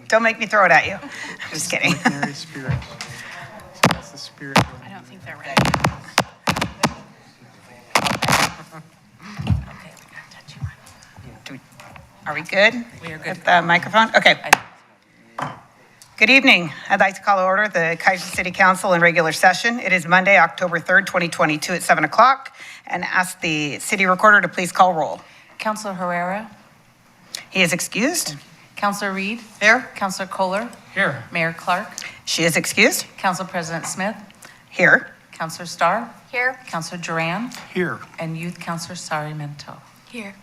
Don't make me throw it at you. I'm just kidding. Mary Spirit. That's the spirit. I don't think they're ready. Okay, we got touchy one. Are we good? We are good. With the microphone? Okay. Good evening. I'd like to call to order the Kaiser City Council in regular session. It is Monday, October 3rd, 2022 at 7 o'clock, and ask the city recorder to please call roll. Councilor Herrera, He is excused. Councilor Reed, Here. Councilor Kohler, Here. Mayor Clark, She is excused. Council President Smith, Here. Councilor Starr, Here. Councilor Duran, Here. and Youth Councilor Sarmiento. Here.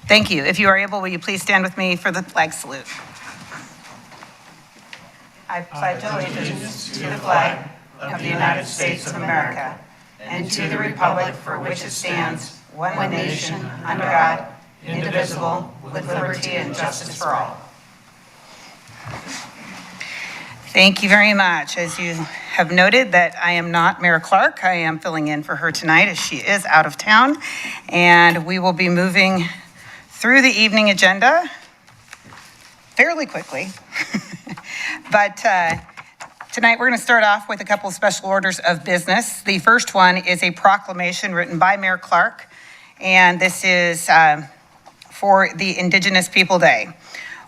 Thank you. If you are able, will you please stand with me for the flag salute? I pledge allegiance to the flag of the United States of America and to the republic for which it stands, one nation, under God, indivisible, with liberty and justice for all. Thank you very much. As you have noted that I am not Mayor Clark, I am filling in for her tonight as she is out of town. And we will be moving through the evening agenda fairly quickly. But tonight we're going to start off with a couple of special orders of business. The first one is a proclamation written by Mayor Clark, and this is for the Indigenous People Day.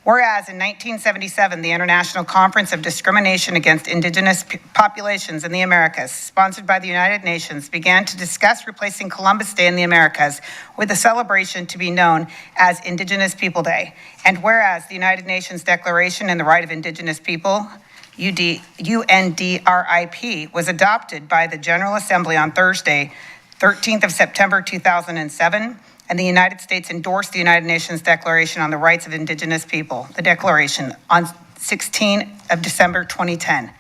Whereas in 1977, the International Conference of Discrimination Against Indigenous Populations in the Americas, sponsored by the United Nations, began to discuss replacing Columbus Day in the Americas with a celebration to be known as Indigenous People Day. And whereas the United Nations Declaration on the Right of Indigenous People, UNDRIP, was adopted by the General Assembly on Thursday, 13th of September 2007, and the United States endorsed the United Nations Declaration on the Rights of Indigenous People, the Declaration, on 16 of December 2010.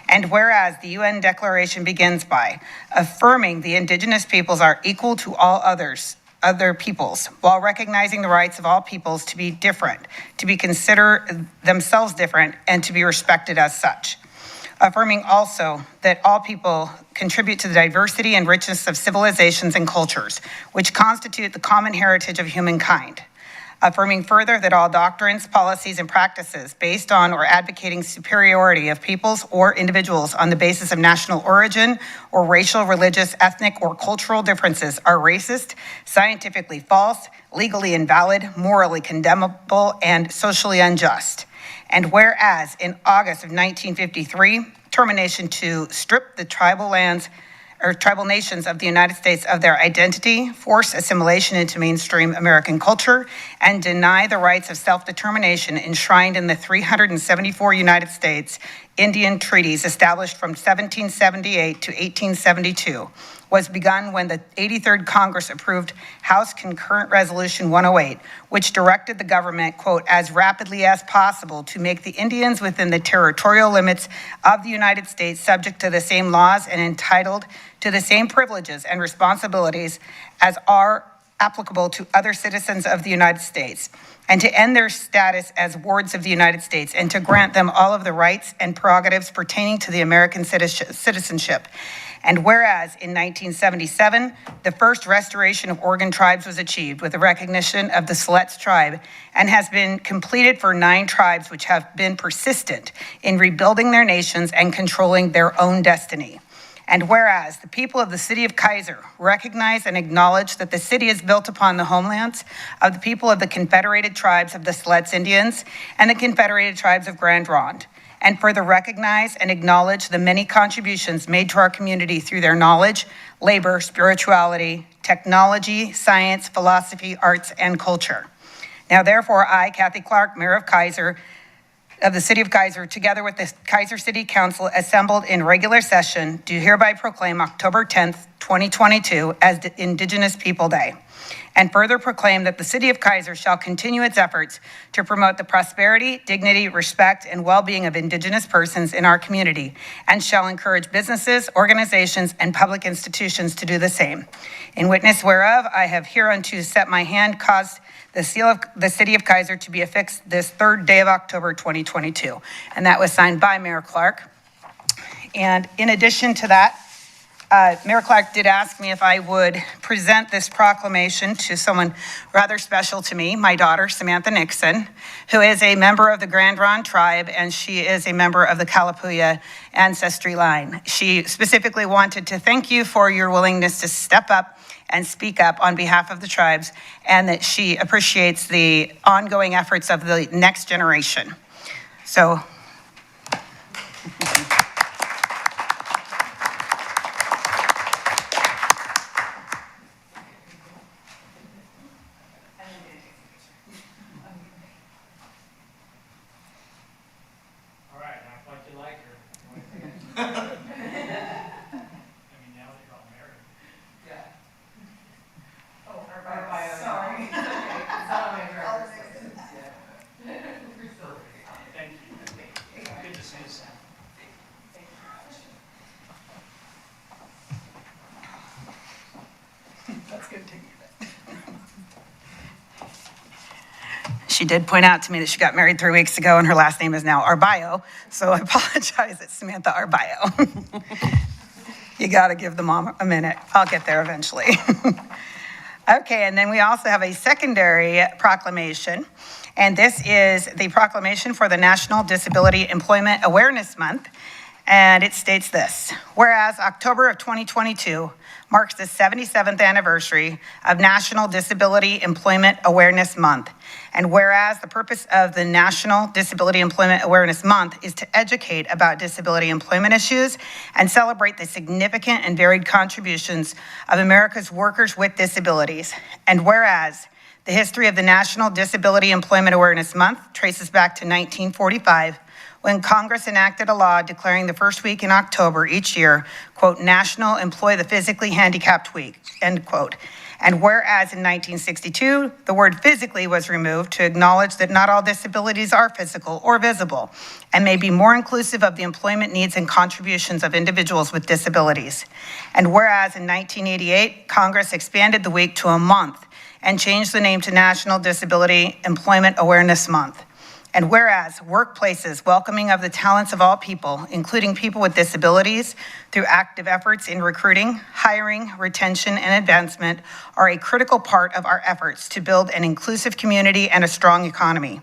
And whereas the UN Declaration begins by affirming the Indigenous peoples are equal to all other peoples, while recognizing the rights of all peoples to be different, to be considered themselves different, and to be respected as such. Affirming also that all people contribute to the diversity and richness of civilizations and cultures, which constitute the common heritage of humankind. Affirming further that all doctrines, policies, and practices based on or advocating superiority of peoples or individuals on the basis of national origin or racial, religious, ethnic, or cultural differences are racist, scientifically false, legally invalid, morally condemnable, and socially unjust. And whereas in August of 1953, termination to strip the tribal lands or tribal nations of the United States of their identity, force assimilation into mainstream American culture, and deny the rights of self-determination enshrined in the 374 United States Indian treaties established from 1778 to 1872, was begun when the 83rd Congress approved House Concurrent Resolution 108, which directed the government, quote, as rapidly as possible to make the Indians within the territorial limits of the United States subject to the same laws and entitled to the same privileges and responsibilities as are applicable to other citizens of the United States, and to end their status as wards of the United States, and to grant them all of the rights and prerogatives pertaining to the American citizenship. And whereas in 1977, the first restoration of Oregon tribes was achieved with the recognition of the Siletz tribe and has been completed for 9 tribes which have been persistent in rebuilding their nations and controlling their own destiny. And whereas the people of the city of Keizer recognize and acknowledge that the city is built upon the homelands of the people of the Confederated Tribes of the Siletz Indians and the Confederated Tribes of Grand Ronde, and further recognize and acknowledge the many contributions made to our community through their knowledge, labor, spirituality, technology, science, philosophy, arts, and culture. Now, therefore, I, Kathy Clark, Mayor of Keizer, of the City of Keizer, together with the Keizer City Council assembled in regular session, do hereby proclaim October 10th, 2022 as the Indigenous People Day, and further proclaim that the City of Keizer shall continue its efforts to promote the prosperity, dignity, respect, and well-being of Indigenous persons in our community, and shall encourage businesses, organizations, and public institutions to do the same. In witness whereof, I have hereunto set my hand, caused the seal of the City of Keizer to be affixed this 3rd day of October 2022. And that was signed by Mayor Clark. And in addition to that, Mayor Clark did ask me if I would present this proclamation to someone rather special to me, my daughter, Samantha Nixon, who is a member of the Grand Ronde tribe, and she is a member of the Kalapuya ancestry line. She specifically wanted to thank you for your willingness to step up and speak up on behalf of the tribes, and that she appreciates the ongoing efforts of the next generation. So, All right, act like you like her. I mean, now that you're all married. Thank you. Good to see you, Sam. she did point out to me that she got married 3 weeks ago and her last name is now Arbayo, so I apologize, it's Samantha Arbayo. You gotta give the mom a minute. I'll get there eventually. Okay, and then we also have a secondary proclamation, and this is the proclamation for the National Disability Employment Awareness Month, and it states this: whereas October of 2022 marks the 77th anniversary of National Disability Employment Awareness Month, and whereas the purpose of the National Disability Employment Awareness Month is to educate about disability employment issues and celebrate the significant and varied contributions of America's workers with disabilities, and whereas the history of the National Disability Employment Awareness Month traces back to 1945, when Congress enacted a law declaring the first week in October each year, quote, National Employ the Physically Handicapped Week, end quote. And whereas in 1962, the word physically was removed to acknowledge that not all disabilities are physical or visible and may be more inclusive of the employment needs and contributions of individuals with disabilities. And whereas in 1988, Congress expanded the week to a month and changed the name to National Disability Employment Awareness Month. And whereas workplaces welcoming of the talents of all people, including people with disabilities, through active efforts in recruiting, hiring, retention, and advancement, are a critical part of our efforts to build an inclusive community and a strong economy.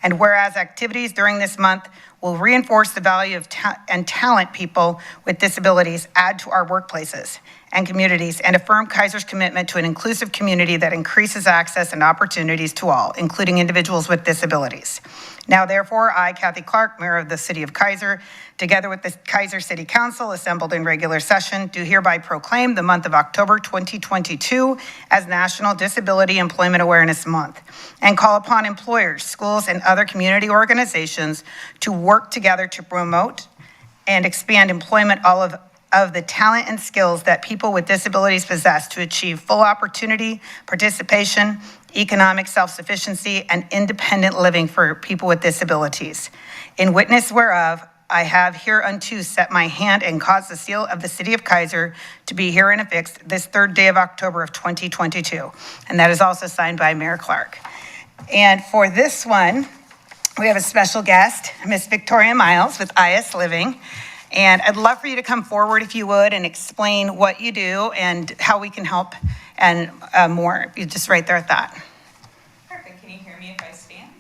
And whereas activities during this month will reinforce the value of talent people with disabilities add to our workplaces and communities, and affirm Kaiser's commitment to an inclusive community that increases access and opportunities to all, including individuals with disabilities. Now, therefore, I, Kathy Clark, Mayor of the City of Keizer, together with the Keizer City Council assembled in regular session, do hereby proclaim the month of October 2022 as National Disability Employment Awareness Month, and call upon employers, schools, and other community organizations to work together to promote and expand employment of the talent and skills that people with disabilities possess to achieve full opportunity, participation, economic self-sufficiency, and independent living for people with disabilities. In witness whereof, I have hereunto set my hand and caused the seal of the City of Keizer to be herein affixed this 3rd day of October of 2022. And that is also signed by Mayor Clark. And for this one, we have a special guest, Miss Victoria Miles with IS Living. And I'd love for you to come forward if you would and explain what you do and how we can help and more. You're just right there at that. Perfect. Can you hear me if I stand?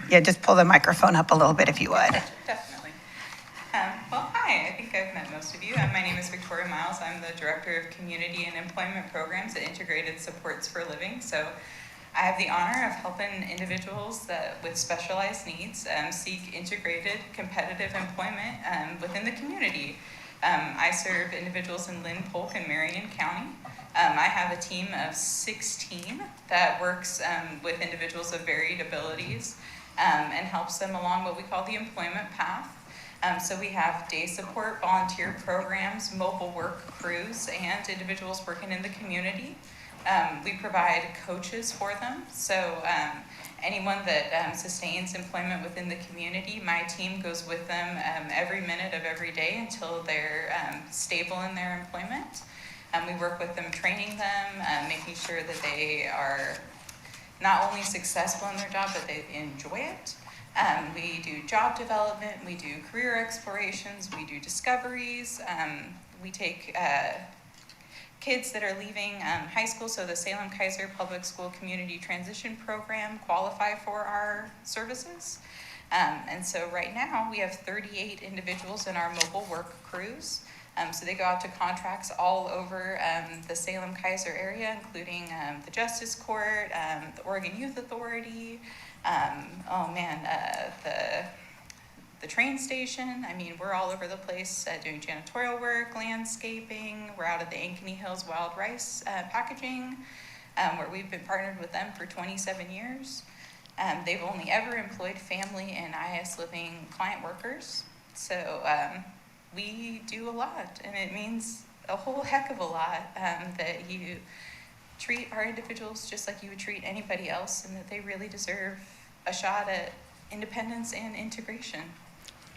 Yeah, just pull the microphone up a little bit if you would. Definitely. Well, hi. I think I've met most of you. My name is Victoria Miles. I'm the Director of Community and Employment Programs at Integrated Supports for Living. So I have the honor of helping individuals with specialized needs seek integrated, competitive employment within the community. I serve individuals in Lynn, Polk, and Marion County. I have a team of 16 that works with individuals of varied abilities and helps them along what we call the employment path. So we have day support, volunteer programs, mobile work crews, and individuals working in the community. We provide coaches for them. So anyone that sustains employment within the community, my team goes with them every minute of every day until they're stable in their employment. We work with them, training them, making sure that they are not only successful in their job, but they enjoy it. We do job development, we do career explorations, we do discoveries, we take kids that are leaving high school, so the Salem Keizer Public School Community Transition Program qualify for our services. And so right now we have 38 individuals in our mobile work crews. So they go out to contracts all over the Salem Keizer area, including the Justice Court, the Oregon Youth Authority, the train station. I mean, we're all over the place doing janitorial work, landscaping. We're out at the Ankeny Hills Wild Rice packaging, where we've been partnered with them for 27 years. They've only ever employed family and IS living client workers. So we do a lot, and it means a whole heck of a lot that you treat our individuals just like you would treat anybody else, and that they really deserve a shot at independence and integration.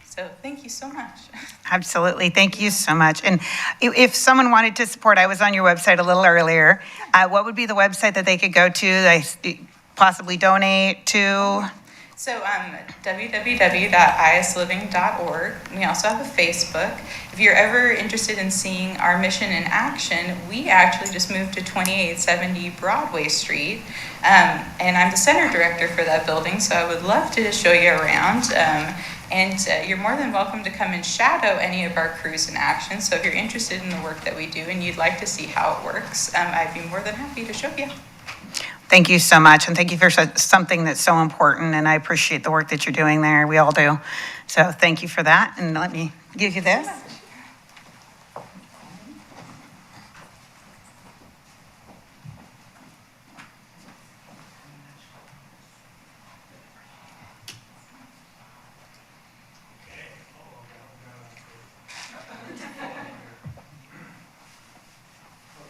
So thank you so much. Absolutely. Thank you so much. And if someone wanted to support, I was on your website a little earlier. What would be the website that they could go to, possibly donate to? So www.isliving.org. We also have a Facebook. If you're ever interested in seeing our mission in action, we actually just moved to 2870 Broadway Street. And I'm the center director for that building, so I would love to show you around. And you're more than welcome to come and shadow any of our crews in action. So if you're interested in the work that we do and you'd like to see how it works, I'd be more than happy to show you. Thank you so much, and thank you for something that's so important, and I appreciate the work that you're doing there. We all do. So thank you for that, and let me give you this.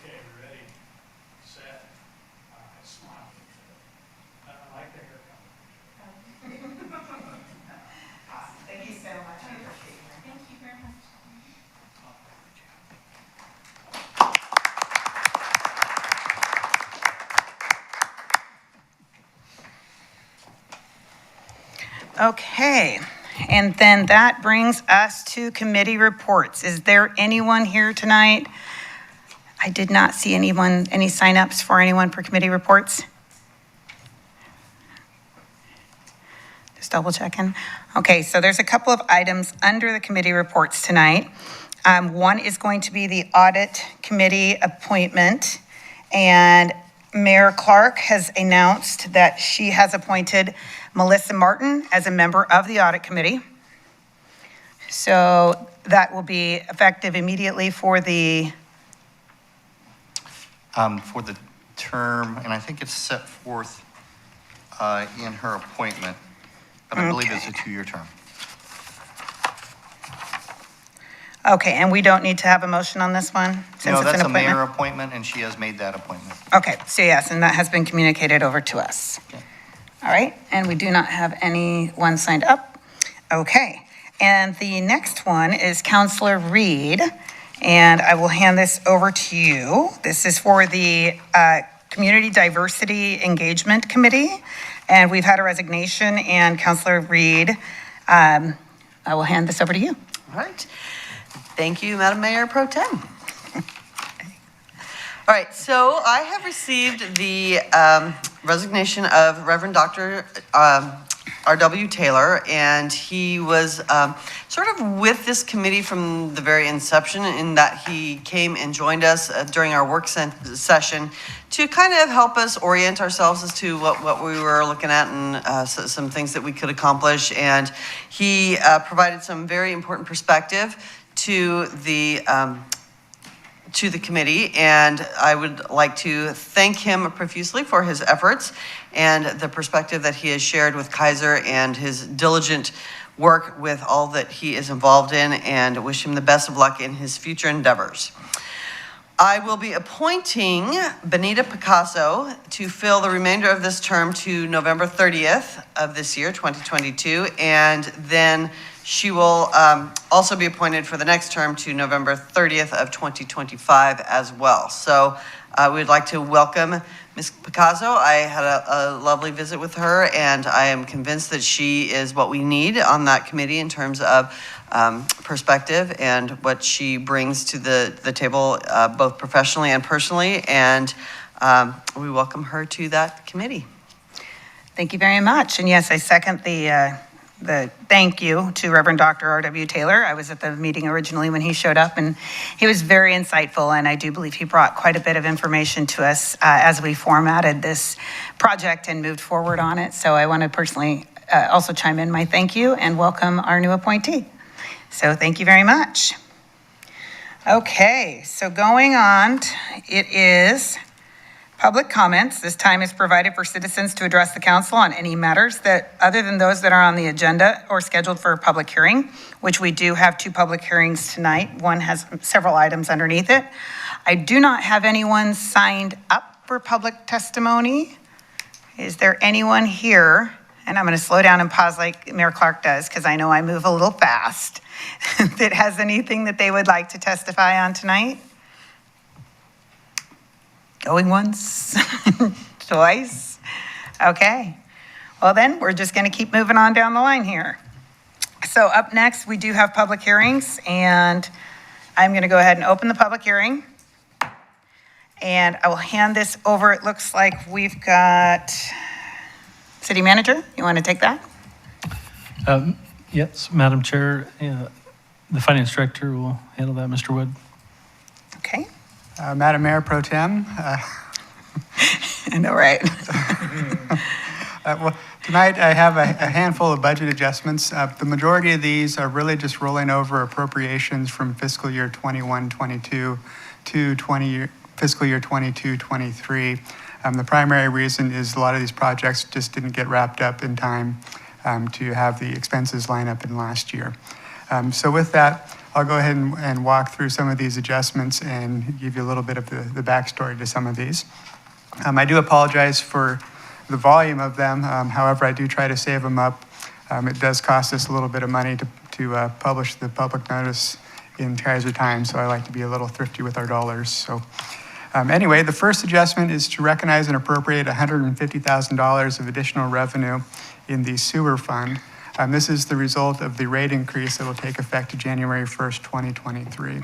Okay, ready, set, smile. I like the haircut. Thank you so much. I appreciate it. Thank you very much. Okay, and then that brings us to committee reports. Is there anyone here tonight? I did not see any signups for anyone for committee reports. Just double checking. Okay, so there's a couple of items under the committee reports tonight. One is going to be the audit committee appointment, and Mayor Clark has announced that she has appointed Melissa Martin as a member of the audit committee. So that will be effective immediately for the term, and I think it's set forth in her appointment, but I believe it's a 2-year term. Okay, and we don't need to have a motion on this one? Since No, it's that's an a mayor appointment? appointment, and she has made that appointment. Okay, so yes, and that has been communicated over to us. Okay. All right, and we do not have anyone signed up. Okay, and the next one is Counselor Reed, and I will hand this over to you. This is for the Community Diversity Engagement Committee, and we've had a resignation, and Counselor Reed, I will hand this over to you. All right. Thank you, Madam Mayor Pro Tem. All right, so I have received the resignation of Reverend Dr. R.W. Taylor, and he was sort of with this committee from the very inception, in that he came and joined us during our work session to kind of help us orient ourselves as to what we were looking at, and some things that we could accomplish. And he provided some very important perspective to the committee, and I would like to thank him profusely for his efforts and the perspective that he has shared with Kaiser and his diligent work with all that he is involved in, and wish him the best of luck in his future endeavors. I will be appointing Benita Picasso to fill the remainder of this term to November 30th of this year, 2022, and then she will also be appointed for the next term to November 30th of 2025 as well. So we'd like to welcome Ms. Picasso. I had a lovely visit with her, and I am convinced that she is what we need on that committee in terms of perspective and what she brings to the table, both professionally and personally, and we welcome her to that committee. Thank you very much. And yes, I second the thank you to Reverend Dr. R.W. Taylor. I was at the meeting originally when he showed up, and he was very insightful, and I do believe he brought quite a bit of information to us as we formatted this project and moved forward on it. So I want to personally also chime in my thank you and welcome our new appointee. So thank you very much. Okay, so going on, it is public comments. This time is provided for citizens to address the council on any matters that, other than those that are on the agenda or scheduled for a public hearing, which we do have 2 public hearings tonight. One has several items underneath it. I do not have anyone signed up for public testimony. Is there anyone here? And I'm going to slow down and pause like Mayor Clark does, because I know I move a little fast, that has anything that they would like to testify on tonight? Going once, twice. Okay. Well then, we're just going to keep moving on down the line here. So up next, we do have public hearings, and I'm going to go ahead and open the public hearing. And I will hand this over. It looks like we've got City Manager. You want to take that? Yes, Madam Chair, the Finance Director will handle that, Mr. Wood. Okay. Madam Mayor Pro Tem. I know, right? Well, tonight I have a handful of budget adjustments. The majority of these are really just rolling over appropriations from fiscal year 21-22 to fiscal year 22-23. The primary reason is a lot of these projects just didn't get wrapped up in time to have the expenses line up in last year. So with that, I'll go ahead and walk through some of these adjustments and give you a little bit of the backstory to some of these. I do apologize for the volume of them. However, I do try to save them up. It does cost us a little bit of money to publish the public notice in Keizer time, so I like to be a little thrifty with our dollars. So anyway, the first adjustment is to recognize and appropriate $150,000 of additional revenue in the sewer fund. This is the result of the rate increase that will take effect January 1st, 2023.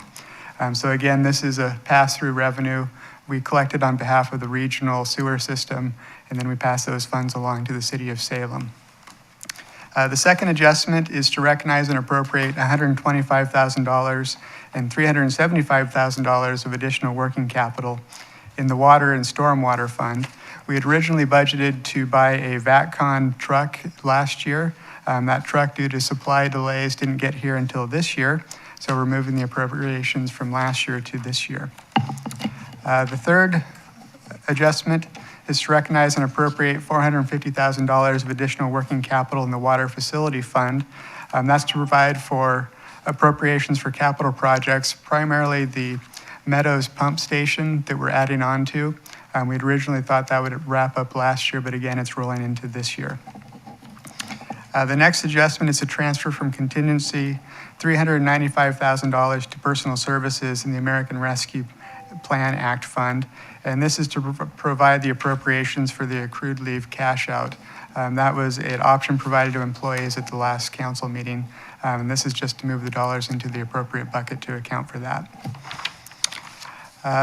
So again, this is a pass-through revenue. We collect it on behalf of the regional sewer system, and then we pass those funds along to the city of Salem. The second adjustment is to recognize and appropriate $125,000 and $375,000 of additional working capital in the water and stormwater fund. We had originally budgeted to buy a VATCon truck last year. That truck, due to supply delays, didn't get here until this year, so we're moving the appropriations from last year to this year. The third adjustment is to recognize and appropriate $450,000 of additional working capital in the water facility fund. That's to provide for appropriations for capital projects, primarily the Meadows pump station that we're adding on to. We'd originally thought that would wrap up last year, but again, it's rolling into this year. The next adjustment is a transfer from contingency $395,000 to personal services in the American Rescue Plan Act Fund. And this is to provide the appropriations for the accrued leave cash out. That was an option provided to employees at the last council meeting. And this is just to move the dollars into the appropriate bucket to account for that.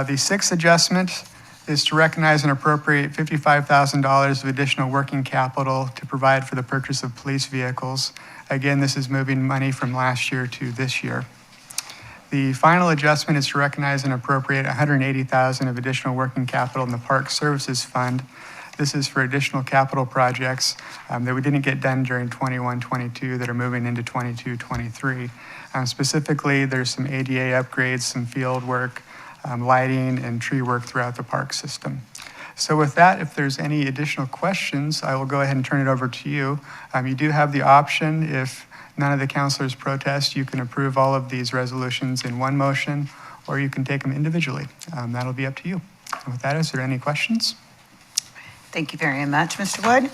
The sixth adjustment is to recognize and appropriate $55,000 of additional working capital to provide for the purchase of police vehicles. Again, this is moving money from last year to this year. The final adjustment is to recognize and appropriate $180,000 of additional working capital in the Park Services Fund. This is for additional capital projects that we didn't get done during 21-22 that are moving into 22-23. Specifically, there's some ADA upgrades, some field work, lighting, and tree work throughout the park system. So with that, if there's any additional questions, I will go ahead and turn it over to you. You do have the option, if none of the councilors protest, you can approve all of these resolutions in one motion, or you can take them individually. That'll be up to you. And with that, is there any questions? Thank you very much, Mr. Wood.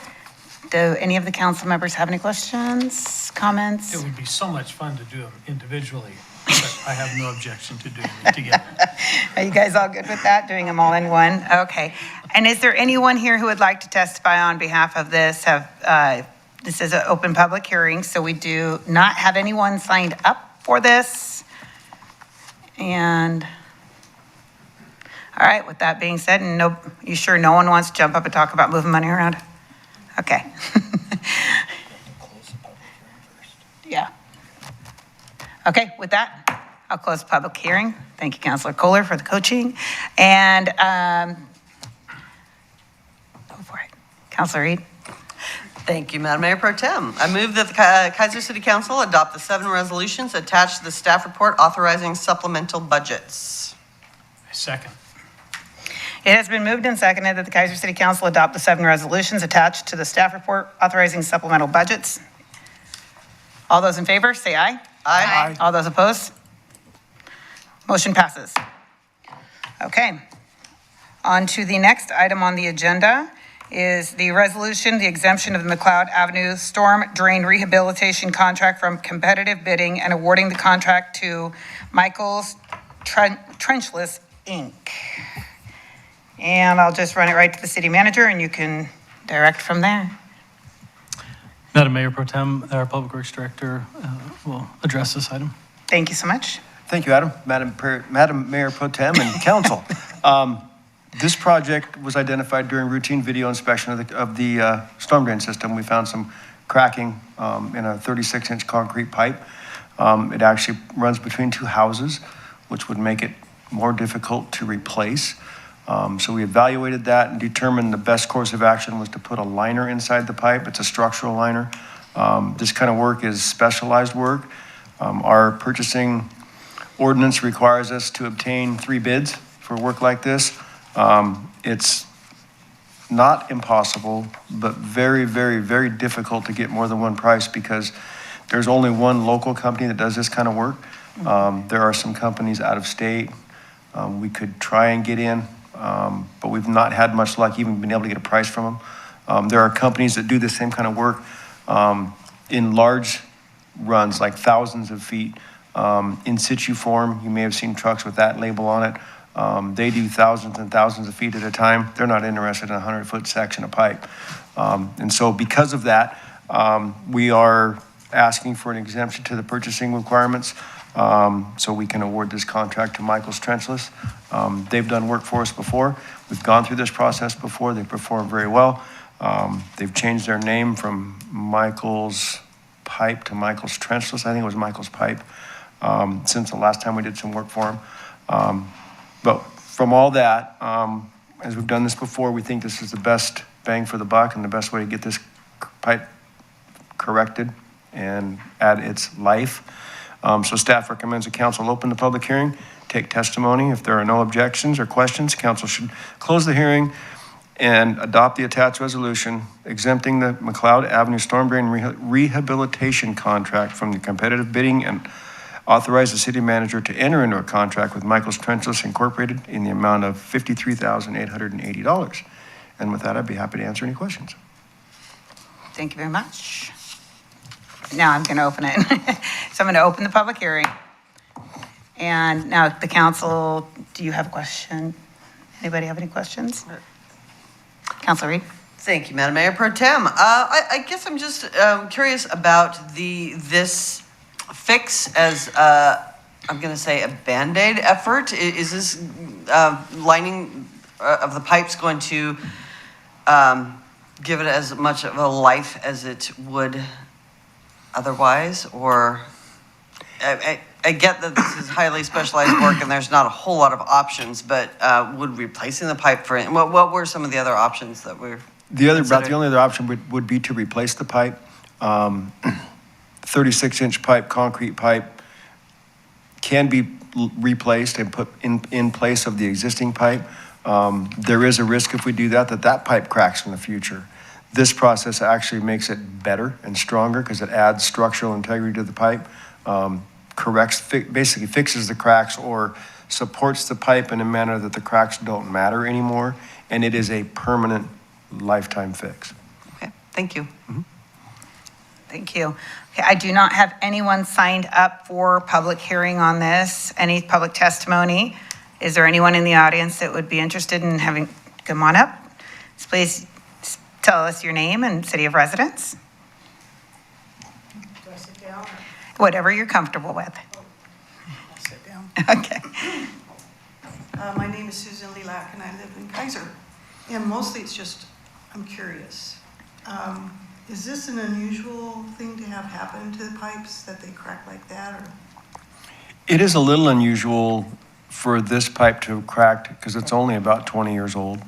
Do any of the council members have any questions, comments? It would be so much fun to do them individually, but I have no objection to doing it together. Are you guys all good with that, doing them all in one? Okay. And is there anyone here who would like to testify on behalf of this, have This is an open public hearing, so we do not have anyone signed up for this. And, all right, with that being said, and no, you sure no one wants to jump up and talk about moving money around? Okay. Yeah. Okay, with that, I'll close the public hearing. Thank you, Councilor Kohler, for the coaching. And, go for it. Councilor Reed? Thank you, Madam Mayor Pro Tem. I move that the Kaiser City Council adopt the 7 resolutions attached to the staff report authorizing supplemental budgets. Second. It has been moved and seconded that the Kaiser City Council adopt the 7 resolutions attached to the staff report authorizing supplemental budgets. All those in favor, say aye. Aye. All those opposed? Motion passes. Okay. On to the next item on the agenda is the resolution, the exemption of the McLeod Avenue Storm Drain Rehabilitation Contract from competitive bidding and awarding the contract to Michael's Trenchless, Inc. And I'll just run it right to the city manager and you can direct from there. Madam Mayor Pro Tem, our Public Works Director will address this item. Thank you so much. Thank you, Adam. Madam Mayor Pro Tem and Council. This project was identified during routine video inspection of the storm drain system. We found some cracking in a 36-inch concrete pipe. It actually runs between 2 houses, which would make it more difficult to replace. So we evaluated that and determined the best course of action was to put a liner inside the pipe. It's a structural liner. This kind of work is specialized work. Our purchasing ordinance requires us to obtain 3 bids for work like this. It's not impossible, but very, very, very difficult to get more than one price because there's only one local company that does this kind of work. There are some companies out of state we could try and get in, but we've not had much luck even being able to get a price from them. There are companies that do the same kind of work in large runs, like thousands of feet, in situ form. You may have seen trucks with that label on it. They do thousands and thousands of feet at a time. They're not interested in a 100-foot section of pipe. And so because of that, we are asking for an exemption to the purchasing requirements so we can award this contract to Michael's Trenchless. They've done work for us before. We've gone through this process before. They performed very well. They've changed their name from Michael's Pipe to Michael's Trenchless. I think it was Michael's Pipe since the last time we did some work for them. But from all that, as we've done this before, we think this is the best bang for the buck and the best way to get this pipe corrected and add its life. So staff recommends the council open the public hearing, take testimony. If there are no objections or questions, council should close the hearing and adopt the attached resolution exempting the McLeod Avenue Storm Drain Rehabilitation Contract from the competitive bidding and authorize the city manager to enter into a contract with Michael's Trenchless Incorporated in the amount of $53,880. And with that, I'd be happy to answer any questions. Thank you very much. Now I'm going to open it. So I'm going to open the public hearing. And now the council, do you have a question? Anybody have any questions? Councilor Reed? Thank you, Madam Mayor Pro Tem. I guess I'm just curious about this fix as, I'm going to say, a Band-Aid effort. Is this lining of the pipes going to give it as much of a life as it would otherwise? Or I get that this is highly specialized work and there's not a whole lot of options, but would replacing the pipe for it, what were some of the other options that were The considered? only other option would be to replace the pipe. 36-inch pipe, concrete pipe, can be replaced and put in place of the existing pipe. There is a risk if we do that pipe cracks in the future. This process actually makes it better and stronger because it adds structural integrity to the pipe, basically fixes the cracks or supports the pipe in a manner that the cracks don't matter anymore, and it is a permanent lifetime fix. Okay, thank you. Mm-hmm. Thank you. Okay, I do not have anyone signed up for public hearing on this, any public testimony. Is there anyone in the audience that would be interested in having, come on up. Please tell us your name and city of residence. Whatever you're comfortable with. I'll sit down. Okay. My name is Susan Lilac, and I live in Kaiser. And mostly it's just, I'm curious. Is this an unusual thing to have happen to the pipes, that they crack like that? Or? It is a little unusual for this pipe to have cracked because it's only about 20 years old.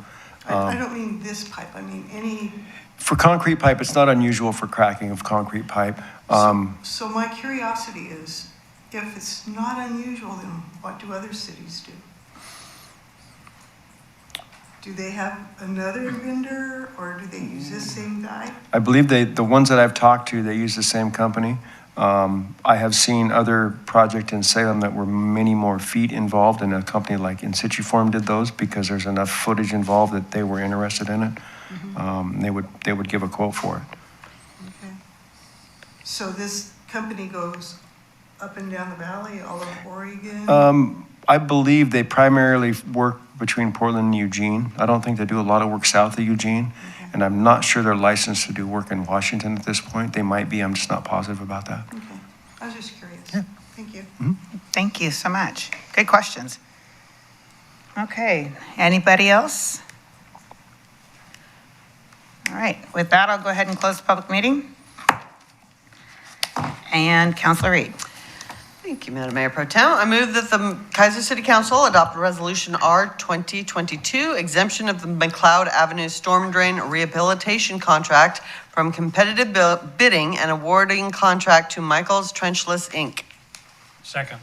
I don't mean this pipe, I mean any. For concrete pipe, it's not unusual for cracking of concrete pipe. So my curiosity is, if it's not unusual, then what do other cities do? Do they have another vendor, or do they use this same guy? I believe the ones that I've talked to, they use the same company. I have seen other projects in Salem that were many more feet involved, and a company like Insituform did those because there's enough footage involved that they were interested in it. They would give a quote for it. Okay. So this company goes up and down the valley, all over Oregon? I believe they primarily work between Portland and Eugene. I don't think they do a lot of work south of Eugene. Okay. And I'm not sure they're licensed to do work in Washington at this point. They might be, I'm just not positive about that. Okay. I was just curious. Yeah. Thank you. Thank you so much. Good questions. Okay, anybody else? All right, with that, I'll go ahead and close the public meeting. And Councilor Reed. Thank you, Madam Mayor Pro Tem. I move that the Kaiser City Council adopt Resolution R 2022, exemption of the McLeod Avenue Storm Drain Rehabilitation Contract from competitive bidding and awarding contract to Michael's Trenchless, Inc. Second.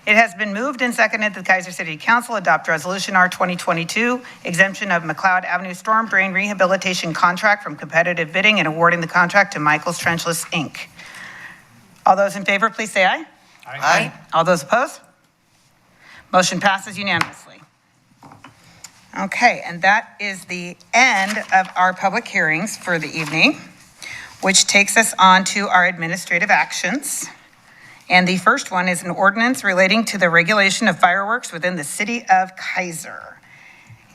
It has been moved and seconded that the Kaiser City Council adopt Resolution R 2022, exemption of McLeod Avenue Storm Drain Rehabilitation Contract from competitive bidding and awarding the contract to Michael's Trenchless, Inc. All those in favor, please say aye. Aye. All those opposed? Motion passes unanimously. Okay, and that is the end of our public hearings for the evening, which takes us on to our administrative actions. And the first one is an ordinance relating to the regulation of fireworks within the city of Kaiser.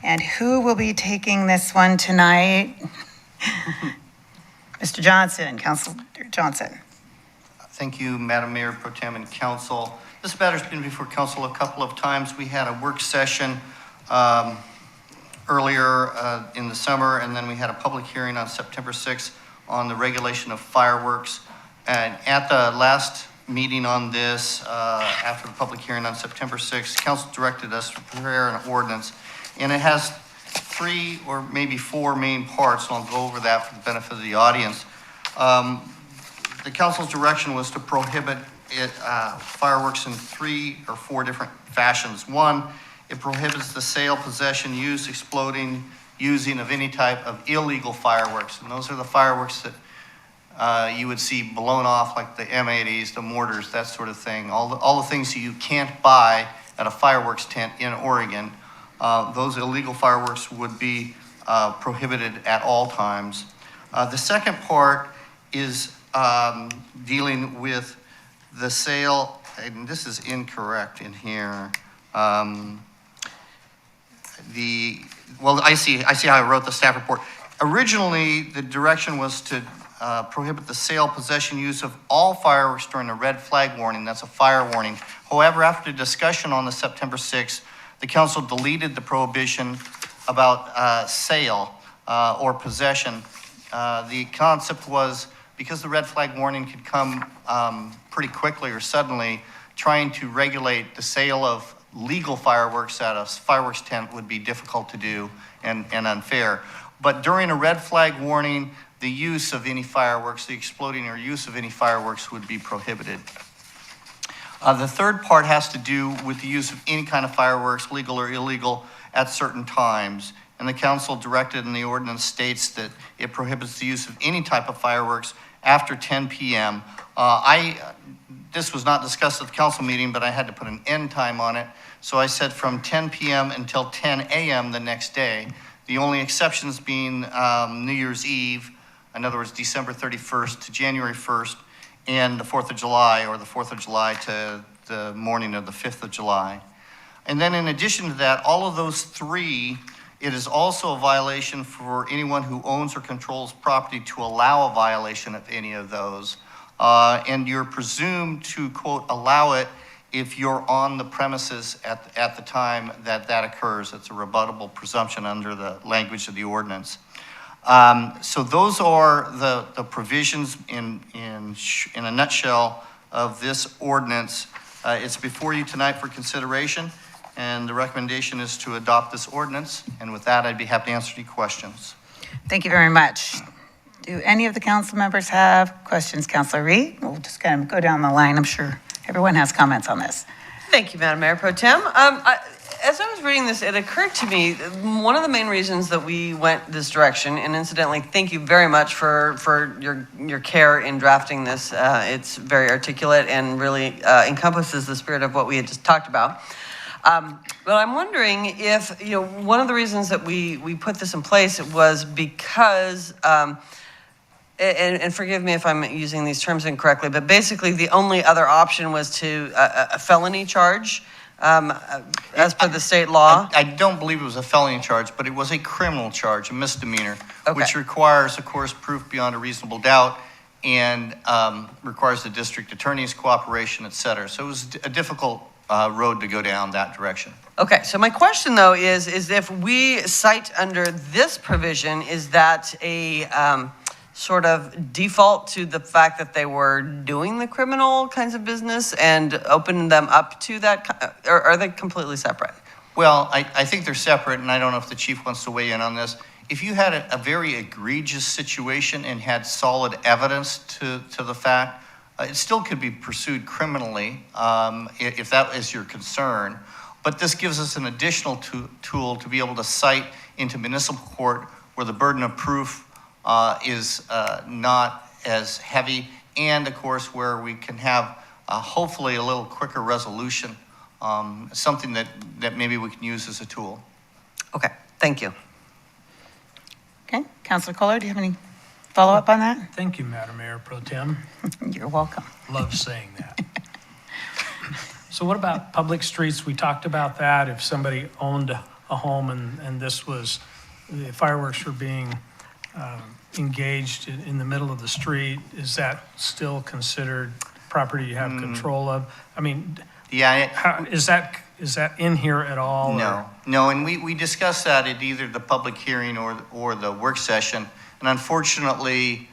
And who will be taking this one tonight? Mr. Johnson, Councilor Johnson. Thank you, Madam Mayor Pro Tem and Council. This matter's been before Council a couple of times. We had a work session earlier in the summer, and then we had a public hearing on September 6th on the regulation of fireworks. And at the last meeting on this, after the public hearing on September 6th, Council directed us to prepare an ordinance, and it has 3 or maybe 4 main parts, so I'll go over that for the benefit of the audience. The council's direction was to prohibit fireworks in 3 or 4 different fashions. 1, it prohibits the sale, possession, use, exploding, using of any type of illegal fireworks. And those are the fireworks that you would see blown off, like the M80s, the mortars, that sort of thing. All the things you can't buy at a fireworks tent in Oregon. Those illegal fireworks would be prohibited at all times. The second part is dealing with the sale, and this is incorrect in here. I see how I wrote the staff report. Originally, the direction was to prohibit the sale, possession, use of all fireworks during a red flag warning. That's a fire warning. However, after discussion on the September 6th, the council deleted the prohibition about sale or possession. The concept was, because the red flag warning could come pretty quickly or suddenly, trying to regulate the sale of legal fireworks at a fireworks tent would be difficult to do and unfair. But during a red flag warning, the use of any fireworks, the exploding or use of any fireworks would be prohibited. The third part has to do with the use of any kind of fireworks, legal or illegal, at certain times. And the council directed, and the ordinance states that it prohibits the use of any type of fireworks after 10 p.m. This was not discussed at the council meeting, but I had to put an end time on it. So I said from 10 p.m. until 10 a.m. the next day. The only exceptions being New Year's Eve, in other words, December 31st to January 1st, and the 4th of July, or the 4th of July to the morning of the 5th of July. And then in addition to that, all of those 3, it is also a violation for anyone who owns or controls property to allow a violation of any of those. and you're presumed to, quote, allow it if you're on the premises at the time that that occurs. It's a rebuttable presumption under the language of the ordinance. So those are the provisions in a nutshell of this ordinance. It's before you tonight for consideration, and the recommendation is to adopt this ordinance. And with that, I'd be happy to answer any questions. Thank you very much. Do any of the council members have questions? Councilor Reed? We'll just kind of go down the line. I'm sure everyone has comments on this. Thank you, Madam Mayor Pro Tem. As I was reading this, it occurred to me, one of the main reasons that we went this direction, and incidentally, thank you very much for your care in drafting this. It's very articulate and really encompasses the spirit of what we had just talked about. But I'm wondering if, one of the reasons that we put this in place was because, and forgive me if I'm using these terms incorrectly, but basically the only other option was to a felony charge as per the state law. I don't believe it was a felony charge, but it was a criminal charge, a misdemeanor, Okay. which requires, of course, proof beyond a reasonable doubt and requires the district attorney's cooperation, et cetera. So it was a difficult road to go down that direction. Okay, so my question though is if we cite under this provision, is that a sort of default to the fact that they were doing the criminal kinds of business and open them up to that, or are they completely separate? Well, I think they're separate, and I don't know if the chief wants to weigh in on this. If you had a very egregious situation and had solid evidence to the fact, it still could be pursued criminally if that is your concern. But this gives us an additional tool to be able to cite into municipal court where the burden of proof is not as heavy, and of course where we can have hopefully a little quicker resolution, something that maybe we can use as a tool. Okay, thank you. Okay, Councilor Kohler, do you have any follow-up on that? Thank you, Madam Mayor Pro Tem. You're welcome. Love saying that. So what about public streets? We talked about that. If somebody owned a home and this was, the fireworks were being engaged in the middle of the street, is that still considered property you have control of? I mean, Yeah. is that in here at all? No, and we discussed that at either the public hearing or the work session, and unfortunately,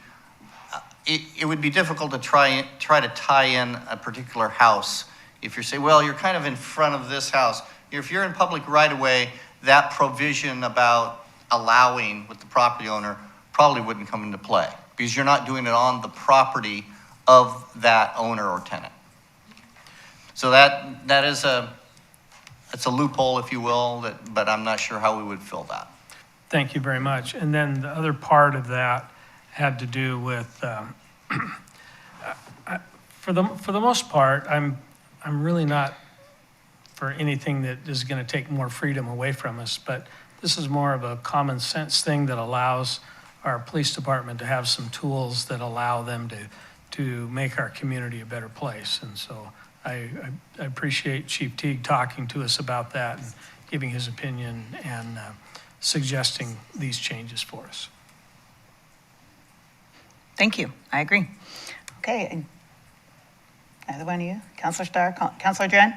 it would be difficult to try to tie in a particular house. If you're saying, well, you're kind of in front of this house. If you're in public right away, that provision about allowing with the property owner probably wouldn't come into play because you're not doing it on the property of that owner or tenant. So that is it's a loophole, if you will, but I'm not sure how we would fill that. Thank you very much. And then the other part of that had to do with, for the most part, I'm really not for anything that is going to take more freedom away from us, but this is more of a common sense thing that allows our police department to have some tools that allow them to make our community a better place. And so I appreciate Chief Teague talking to us about that and giving his opinion and suggesting these changes for us. Thank you. I agree. Okay. And either one of you? Councilor Starr? Councilor Jen?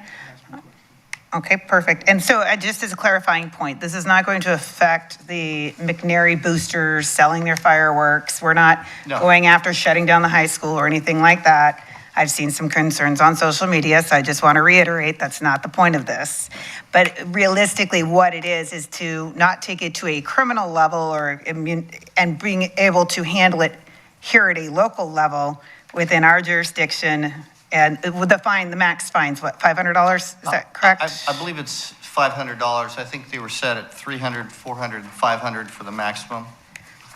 Okay, perfect. And so just as a clarifying point, this is not going to affect the McNary boosters selling their fireworks. We're not going after shutting down the high school or anything like that. I've seen some concerns on social media, so I just want to reiterate that's not the point of this. But realistically, what it is to not take it to a criminal level and being able to handle it here at a local level within our jurisdiction. And with the max fines, what, $500? Is that correct? I believe it's $500. I think they were set at $300, $400, and $500 for the maximum.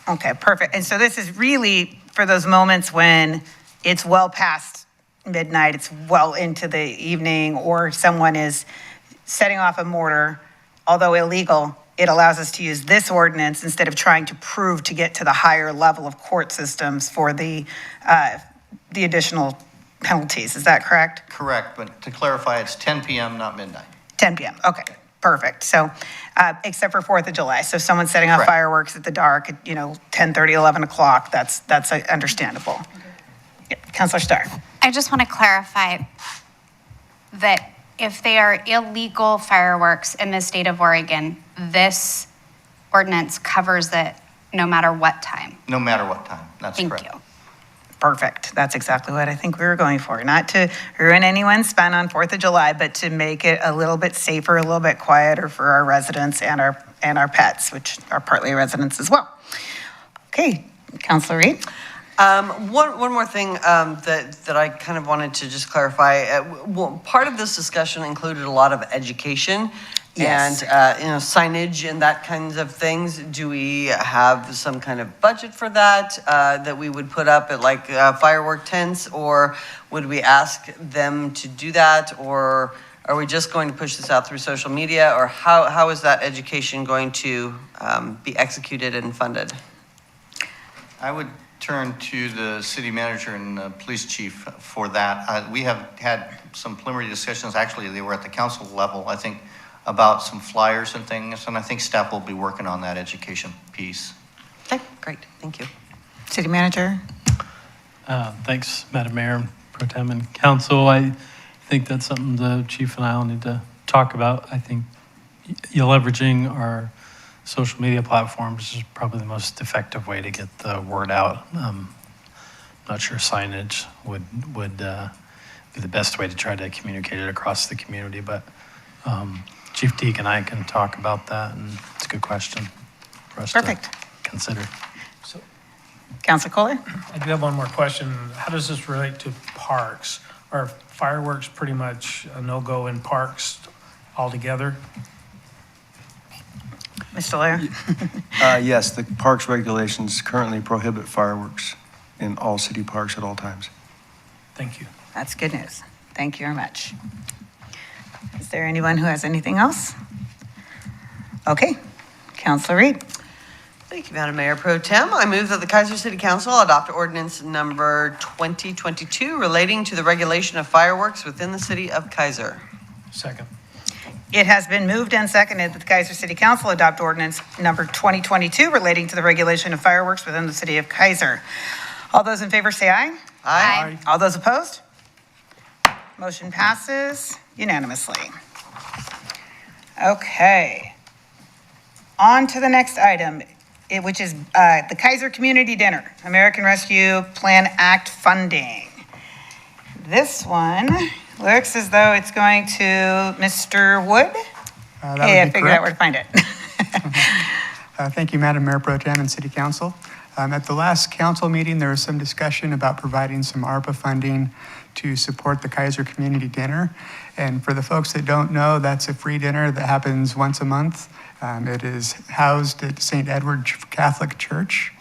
Okay, perfect. And so this is really for those moments when it's well past midnight, it's well into the evening, or someone is setting off a mortar, although illegal. It allows us to use this ordinance instead of trying to prove to get to the higher level of court systems for the additional penalties. Is that correct? Correct, but to clarify, it's 10 p.m., not midnight. 10 p.m. Okay, perfect. So, except for 4th of July. So if someone's setting off fireworks at the dark at, 10:30, 11 o'clock, that's understandable. Yep. Counselor Starr. I just want to clarify that if they are illegal fireworks in the state of Oregon, this ordinance covers it no matter what time. No matter what time, that's correct. Thank you. Perfect. That's exactly what I think we were going for. Not to ruin anyone's fun on 4th of July, but to make it a little bit safer, a little bit quieter for our residents and our pets, which are partly residents as well. Okay, Counselor Reed. One more thing that I kind of wanted to just clarify. Well, part of this discussion included a lot of education. Yes. And, signage and that kinds of things. Do we have some kind of budget for that, that we would put up at like firework tents? Or would we ask them to do that? Or are we just going to push this out through social media? Or how is that education going to be executed and funded? I would turn to the city manager and the police chief for that. We have had some preliminary discussions, actually they were at the council level, I think, about some flyers and things, and I think staff will be working on that education piece. Okay, great, thank you. City manager. Thanks, Madam Mayor, Pro Tem, and Council. I think that's something the chief and I all need to talk about. I think leveraging our social media platforms is probably the most effective way to get the word out. Not sure signage would be the best way to try to communicate it across the community, but Chief Teague and I can talk about that, and it's a good question for us Perfect. to consider. So Counselor Kohler. I do have one more question. How does this relate to parks? Are fireworks pretty much a no-go in parks altogether? Mr. Lair. Yes, the parks regulations currently prohibit fireworks in all city parks at all times. Thank you. That's good news. Thank you very much. Is there anyone who has anything else? Okay, Counselor Reed. Thank you, Madam Mayor Pro Tem. I move that the Kaiser City Council adopt ordinance number 2022 relating to the regulation of fireworks within the city of Kaiser. Second. It has been moved and seconded that the Kaiser City Council adopt ordinance number 2022 relating to the regulation of fireworks within the city of Kaiser. All those in favor say aye. Aye. All those opposed? Motion passes unanimously. Okay. On to the next item, which is the Kaiser Community Dinner, American Rescue Plan Act funding. This one looks as though it's going to Mr. Wood. Hey, I figured out where to find it. Thank you, Madam Mayor Pro Tem and City Council. At the last council meeting, there was some discussion about providing some ARPA funding to support the Kaiser Community Dinner. And for the folks that don't know, that's a free dinner that happens once a month. It is housed at St. Edward Catholic Church.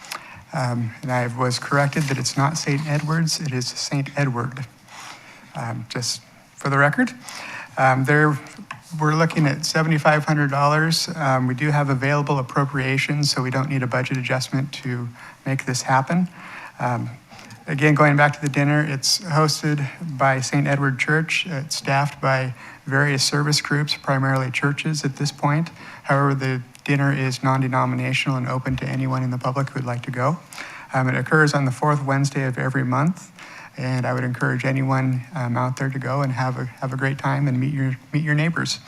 And I was corrected that it's not St. Edward's, it is St. Edward. Just for the record. We're looking at $7,500. We do have available appropriations, so we don't need a budget adjustment to make this happen. Again, going back to the dinner, it's hosted by St. Edward Church. It's staffed by various service groups, primarily churches at this point. However, the dinner is non-denominational and open to anyone in the public who would like to go. It occurs on the fourth Wednesday of every month. And I would encourage anyone out there to go and have a great time and meet your neighbors.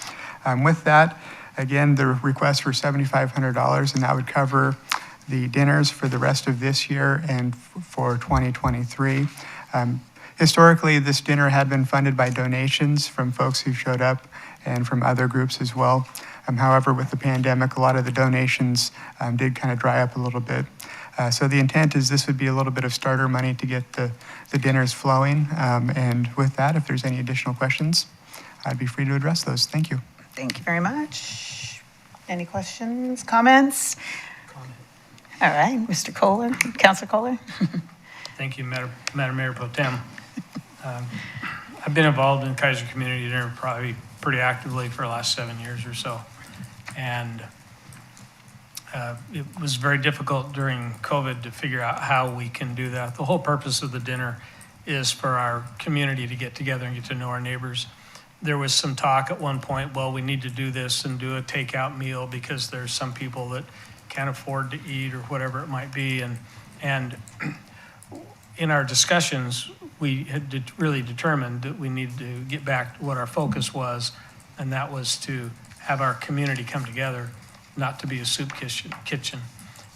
With that, again, the request for $7,500, and that would cover the dinners for the rest of this year and for 2023. Historically, this dinner had been funded by donations from folks who showed up and from other groups as well. However, with the pandemic, a lot of the donations did kind of dry up a little bit. So the intent is this would be a little bit of starter money to get the dinners flowing. And with that, if there's any additional questions, I'd be free to address those. Thank you. Thank you very much. Any questions, comments? All right, Mr. Kohler, Councilor Kohler. Thank you, Madam Mayor Pro Tem. I've been involved in Kaiser Community Dinner probably pretty actively for the last 7 years or so. And it was very difficult during COVID to figure out how we can do that. The whole purpose of the dinner is for our community to get together and get to know our neighbors. There was some talk at one point, well, we need to do this and do a takeout meal because there's some people that can't afford to eat or whatever it might be. And in our discussions, we had really determined that we needed to get back to what our focus was, and that was to have our community come together, not to be a soup kitchen.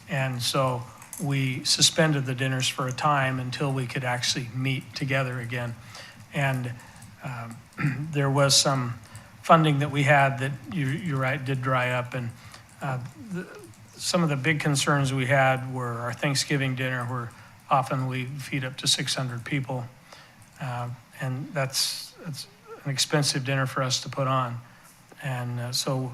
And so we suspended the dinners for a time until we could actually meet together again. And there was some funding that we had that, you're right, did dry up. And some of the big concerns we had were our Thanksgiving dinner, where often we feed up to 600 people. And that's an expensive dinner for us to put on. And so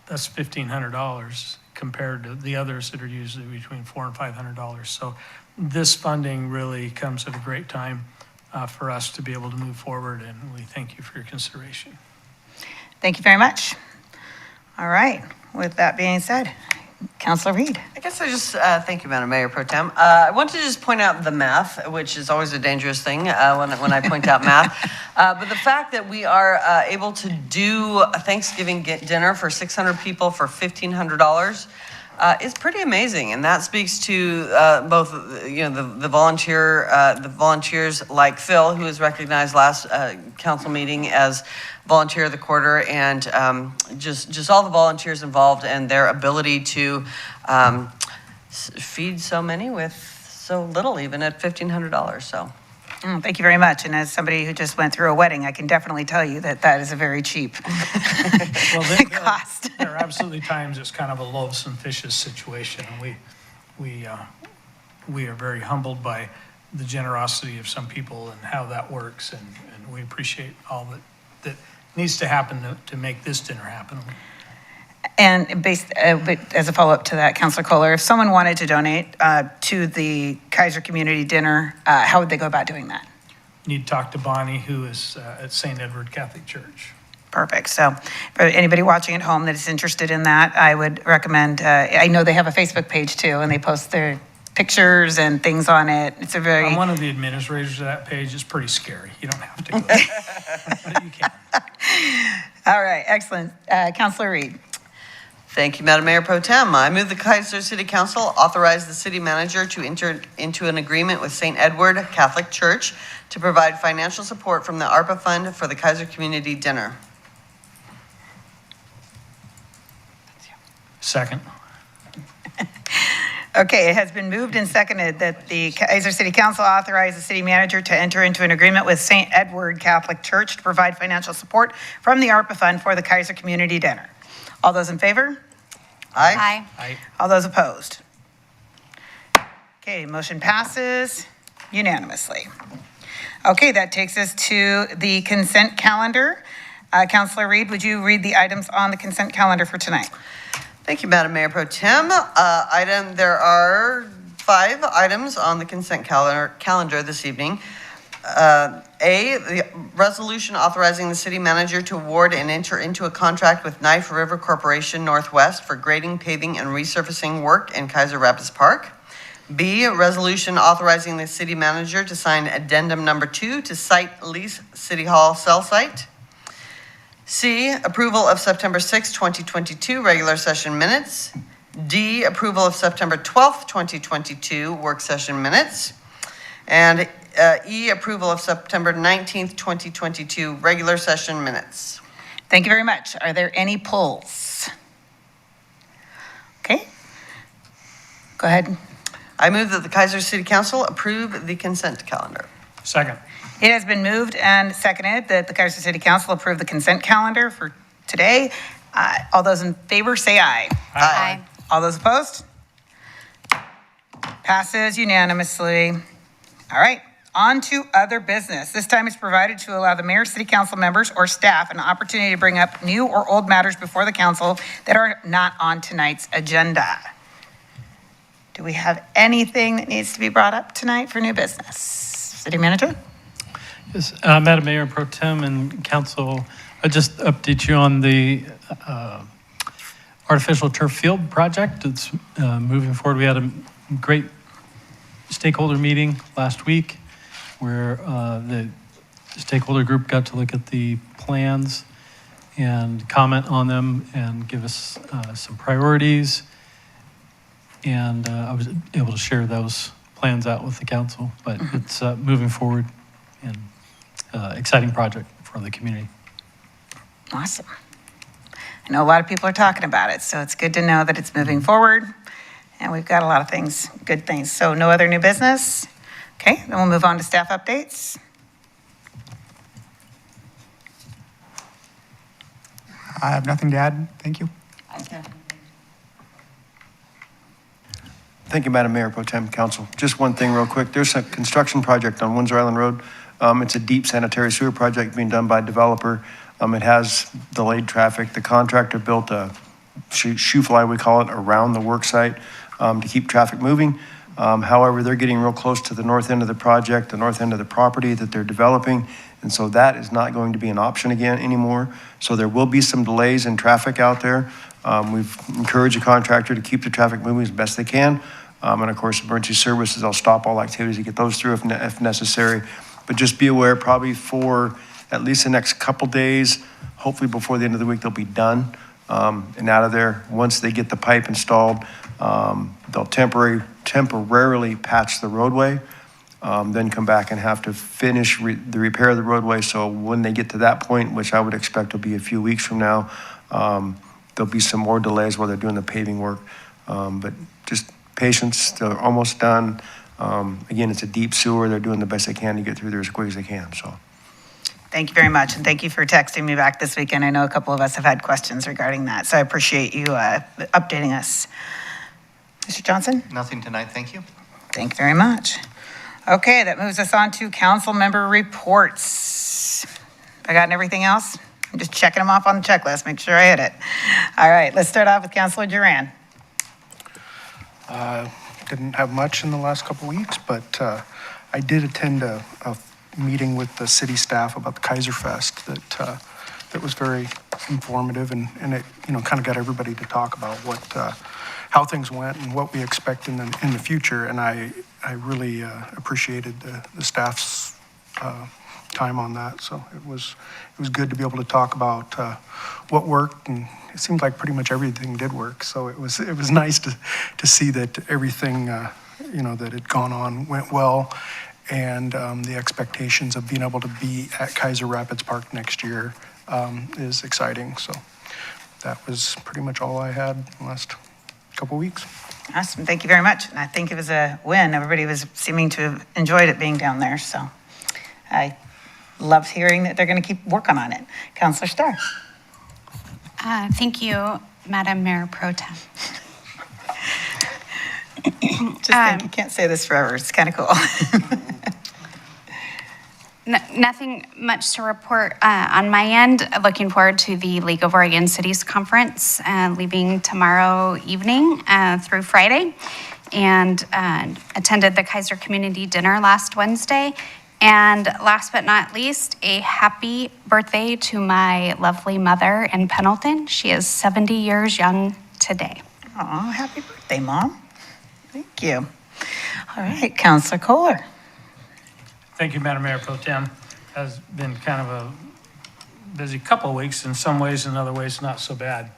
that's $1,500 compared to the others that are usually between $400 and $500. So this funding really comes at a great time for us to be able to move forward, and we thank you for your consideration. Thank you very much. All right, with that being said, Councilor Reed. I guess I just, thank you, Madam Mayor Pro Tem. I want to just point out the math, which is always a dangerous thing when I point out math. But the fact that we are able to do a Thanksgiving dinner for 600 people for $1,500 is pretty amazing. And that speaks to both, the volunteers like Phil, who was recognized last council meeting as Volunteer of the Quarter, and just all the volunteers involved and their ability to feed so many with so little, even at $1,500. So. Thank you very much. And as somebody who just went through a wedding, I can definitely tell you that that is a very cheap cost. There are absolutely times it's kind of a loaves and fishes situation. And we are very humbled by the generosity of some people and how that works. And we appreciate all that needs to happen to make this dinner happen. And but as a follow-up to that, Councilor Kohler, if someone wanted to donate to the Kaiser Community Dinner, how would they go about doing that? You need to talk to Bonnie, who is at St. Edward Catholic Church. Perfect. So for anybody watching at home that is interested in that, I would recommend, I know they have a Facebook page too, and they post their pictures and things on it. It's a very... I'm one of the administrators of that page. It's pretty scary. You don't have to go there, but you can. All right, excellent. Councilor Reed. Thank you, Madam Mayor Pro Tem. I move the Kaiser City Council authorize the city manager to enter into an agreement with St. Edward Catholic Church to provide financial support from the ARPA fund for the Kaiser Community Dinner. Second. Okay, it has been moved and seconded that the Kaiser City Council authorize the city manager to enter into an agreement with St. Edward Catholic Church to provide financial support from the ARPA fund for the Kaiser Community Dinner. All those in favor? Aye. Aye. All those opposed? Okay, motion passes unanimously. Okay, that takes us to the consent calendar. Councilor Reed, would you read the items on the consent calendar for tonight? Thank you, Madam Mayor Pro Tem. There are 5 items on the consent calendar this evening. A, the resolution authorizing the city manager to award and enter into a contract with Knife River Corporation Northwest for grading, paving, and resurfacing work in Kaiser Rapids Park. B, a resolution authorizing the city manager to sign addendum number 2 to site lease City Hall cell site. C, approval of September 6, 2022 regular session minutes. D, approval of September 12th, 2022 work session minutes. And E, approval of September 19th, 2022 regular session minutes. Thank you very much. Are there any pulls? Okay. Go ahead. I move that the Kaiser City Council approve the consent calendar. Second. It has been moved and seconded that the Kaiser City Council approve the consent calendar for today. All those in favor say aye. Aye. All those opposed? Passes unanimously. All right, on to other business. This time is provided to allow the mayor, city council members, or staff an opportunity to bring up new or old matters before the council that are not on tonight's agenda. Do we have anything that needs to be brought up tonight for new business? City manager? Yes, Madam Mayor Pro Tem and Council, I just update you on the artificial turf field project. It's moving forward. We had a great stakeholder meeting last week where the stakeholder group got to look at the plans and comment on them and give us some priorities. And I was able to share those plans out with the council, but it's moving forward and exciting project for the community. Awesome. I know a lot of people are talking about it, so it's good to know that it's moving forward. And we've got a lot of things, good things. So no other new business? Okay, then we'll move on to staff updates. I have nothing to add. Thank you. Thank you, Madam Mayor Pro Tem Council. Just one thing real quick. There's a construction project on Windsor Island Road. It's a deep sanitary sewer project being done by a developer. It has delayed traffic. The contractor built a shoe fly, we call it, around the work site to keep traffic moving. However, they're getting real close to the north end of the project, the north end of the property that they're developing. And so that is not going to be an option again anymore. So there will be some delays in traffic out there. We've encouraged the contractor to keep the traffic moving as best they can. And of course, emergency services, they'll stop all activities to get those through if necessary. But just be aware, probably for at least the next couple days, hopefully before the end of the week, they'll be done and out of there. Once they get the pipe installed, they'll temporarily patch the roadway, then come back and have to finish the repair of the roadway. So when they get to that point, which I would expect will be a few weeks from now, there'll be some more delays while they're doing the paving work. But just patience, they're almost done. Again, it's a deep sewer. They're doing the best they can to get through there as quick as they can, so. Thank you very much, and thank you for texting me back this weekend. I know a couple of us have had questions regarding that, so I appreciate you updating us. Mr. Johnson? Nothing tonight, thank you. Thank you very much. Okay, that moves us on to council member reports. I gotten everything else? I'm just checking them off on the checklist, make sure I hit it. All right, let's start off with Councilor Duran. Didn't have much in the last couple weeks, but I did attend a meeting with the city staff about the Kaiser Fest that was very informative, and it kind of got everybody to talk about how things went and what we expect in the future. And I really appreciated the staff's time on that. So it was good to be able to talk about what worked, and it seemed like pretty much everything did work. So it was nice to see that everything that had gone on went well, and the expectations of being able to be at Keizer Rapids Park next year is exciting. So that was pretty much all I had in the last couple weeks. Awesome, thank you very much. And I think it was a win. Everybody was seeming to have enjoyed it being down there. So I love hearing that they're going to keep working on it. Councilor Starr. Thank you, Madam Mayor Pro Tem. Just think you can't say this forever. It's kind of cool. Nothing much to report on my end. Looking forward to the League of Oregon Cities Conference, leaving tomorrow evening through Friday, and attended the Kaiser Community Dinner last Wednesday. And last but not least, a happy birthday to my lovely mother in Pendleton. She is 70 years young today. Oh, happy birthday, Mom. Thank you. All right, Councilor Kohler. Thank you, Madam Mayor Pro Tem. Has been kind of a busy couple of weeks in some ways, in other ways not so bad.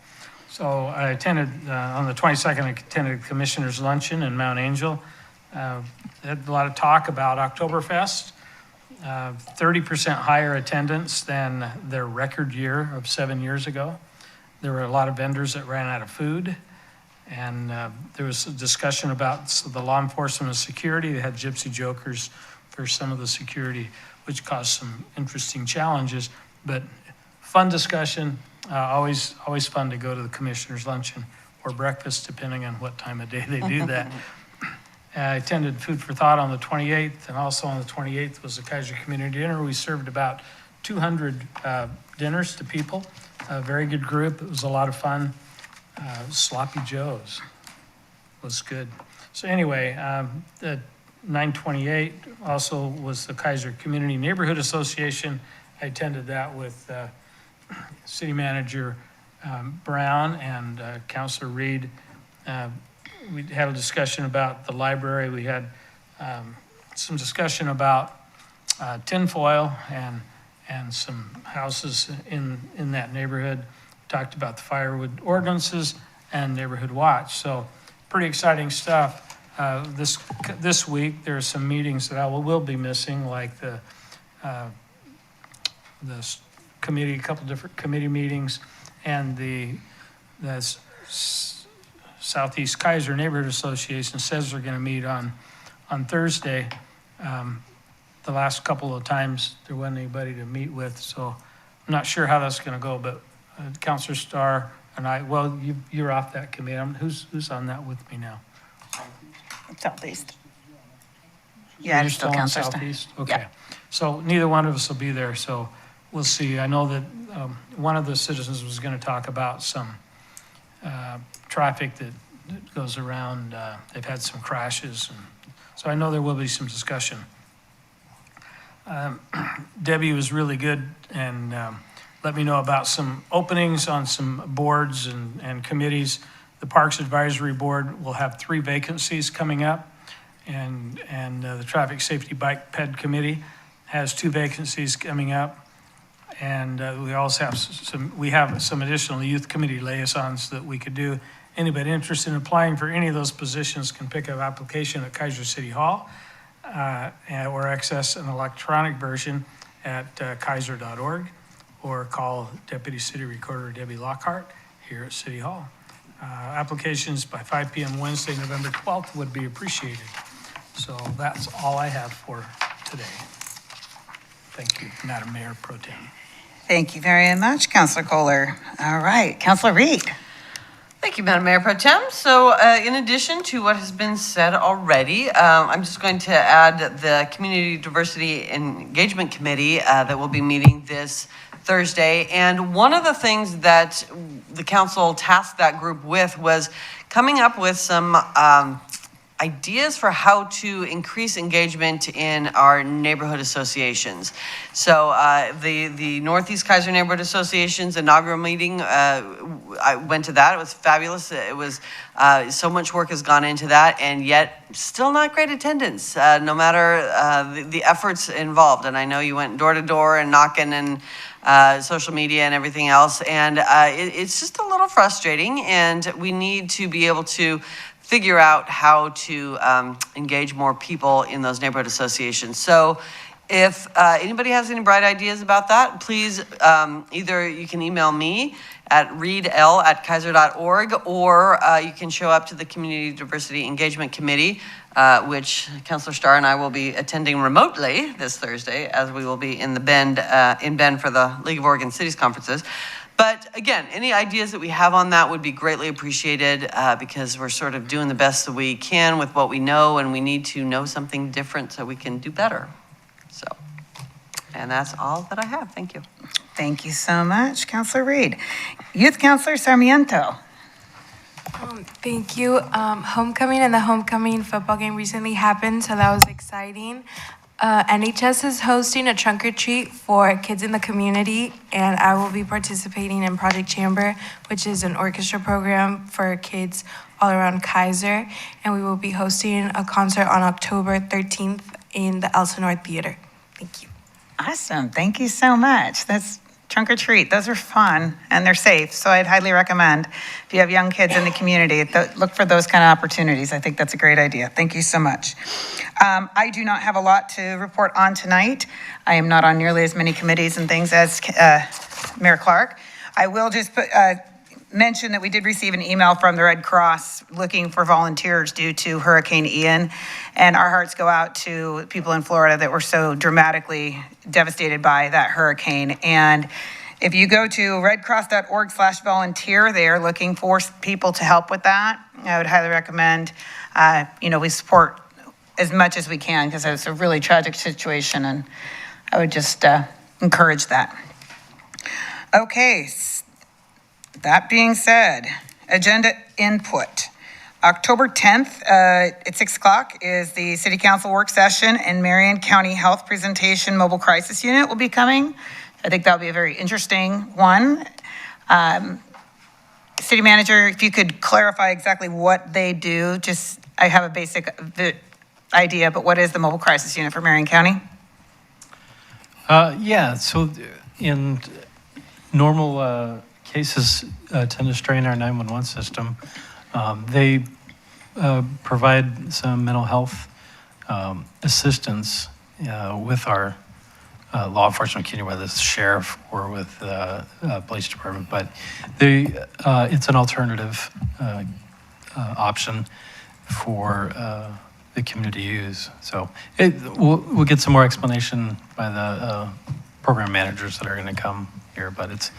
So I attended, on the 22nd, I attended Commissioner's Luncheon in Mount Angel. Had a lot of talk about Oktoberfest. 30% higher attendance than their record year of 7 years ago. There were a lot of vendors that ran out of food. And there was a discussion about the law enforcement and security. They had gypsy jokers for some of the security, which caused some interesting challenges. But fun discussion, always fun to go to the Commissioner's Luncheon or breakfast, depending on what time of day they do that. I attended Food for Thought on the 28th, and also on the 28th was the Kaiser Community Dinner. We served about 200 dinners to people. A very good group. It was a lot of fun. Sloppy Joe's was good. So anyway, the 928 also was the Kaiser Community Neighborhood Association. I attended that with City Manager Brown and Councilor Reed. We had a discussion about the library. We had some discussion about tinfoil and some houses in that neighborhood. Talked about the firewood ordinances and neighborhood watch. So pretty exciting stuff. This week, there are some meetings that I will be missing, like the committee, a couple different committee meetings, and the Southeast Kaiser Neighborhood Association says they're going to meet on Thursday. The last couple of times, there wasn't anybody to meet with, so I'm not sure how that's going to go, but Counselor Starr and I, well, you're off that committee. Who's on that with me now? Southeast. Yeah, You're it's still on Counselor Starr. Southeast? Okay. So neither one of us will be there, so we'll see. I know that one of the citizens was going to talk about some traffic that goes around. They've had some crashes, and so I know there will be some discussion. Debbie was really good and let me know about some openings on some boards and committees. The Parks Advisory Board will have 3 vacancies coming up, and the Traffic Safety Bike Ped Committee has 2 vacancies coming up. And we also have some additional youth committee liaisons that we could do. Anybody interested in applying for any of those positions can pick up application at Kaiser City Hall or access an electronic version at keizer.org, or call Deputy City Recorder Debbie Lockhart here at City Hall. Applications by 5 p.m. Wednesday, November 12th would be appreciated. So that's all I have for today. Thank you, Madam Mayor Pro Tem. Thank you very much, Councilor Kohler. All right, Councilor Reed. Thank you, Madam Mayor Pro Tem. So in addition to what has been said already, I'm just going to add the Community Diversity Engagement Committee that will be meeting this Thursday. And one of the things that the council tasked that group with was coming up with some ideas for how to increase engagement in our neighborhood associations. So the Northeast Kaiser Neighborhood Association's inaugural meeting, I went to that. It was fabulous. It was so much work has gone into that, and yet still not great attendance, no matter the efforts involved. And I know you went door to door and knocking and social media and everything else, and it's just a little frustrating, and we need to be able to figure out how to engage more people in those neighborhood associations. So if anybody has any bright ideas about that, please either you can email me at readl@kaizer.org, or you can show up to the Community Diversity Engagement Committee, which Councilor Starr and I will be attending remotely this Thursday, as we will be in Bend for the League of Oregon Cities conferences. But again, any ideas that we have on that would be greatly appreciated, because we're sort of doing the best that we can with what we know, and we need to know something different so we can do better. So, and that's all that I have. Thank you. Thank you so much, Councilor Reed. Youth Councilor Sarmiento. Thank you. Homecoming and the homecoming football game recently happened, so that was exciting. NHS is hosting a trunk or treat for kids in the community, and I will be participating in Project Chamber, which is an orchestra program for kids all around Kaiser, and we will be hosting a concert on October 13th in the Elsinore Theater. Thank you. Awesome. Thank you so much. That's trunk or treat. Those are fun and they're safe. So I'd highly recommend, if you have young kids in the community, look for those kind of opportunities. I think that's a great idea. Thank you so much. I do not have a lot to report on tonight. I am not on nearly as many committees and things as Mayor Clark. I will just mention that we did receive an email from the Red Cross looking for volunteers due to Hurricane Ian. And our hearts go out to people in Florida that were so dramatically devastated by that hurricane. And if you go to redcross.org/volunteer, they are looking for people to help with that. I would highly recommend, we support as much as we can, because it's a really tragic situation, and I would just encourage that. Okay, that being said, agenda input. October 10th at 6 o'clock is the City Council work session, and Marion County Health Presentation Mobile Crisis Unit will be coming. I think that'll be a very interesting one. City Manager, if you could clarify exactly what they do, I have a basic idea, but what is the Mobile Crisis Unit for Marion County? So in normal cases tend to strain our 911 system. They provide some mental health assistance with our law enforcement community, whether it's sheriff or with police department. But it's an alternative option for the community to use. So we'll get some more explanation by the program managers that are going to come here. But it's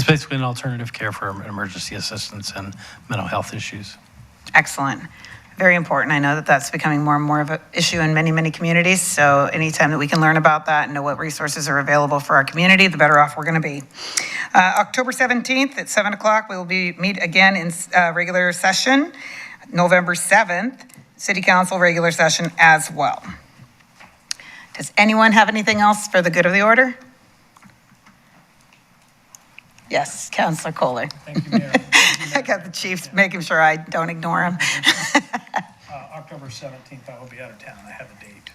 basically an alternative care for emergency assistance and mental health issues. Excellent. Very important. I know that that's becoming more and more of an issue in many, many communities. So anytime that we can learn about that and know what resources are available for our community, the better off we're going to be. October 17th at 7 o'clock, we will meet again in regular session. November 7th, City Council regular session as well. Does anyone have anything else for the good of the order? Yes, Councilor Kohler. Thank you, Mayor. I got the chief making sure I don't ignore him. October 17th, I will be out of town. I have a date.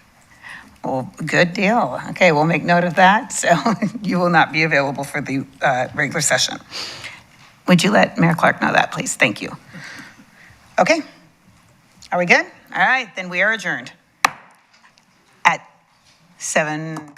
Well, good deal. Okay, we'll make note of that. So you will not be available for the regular session. Would you let Mayor Clark know that, please? Thank you. Okay. Are we good? All right, then we are adjourned at 7.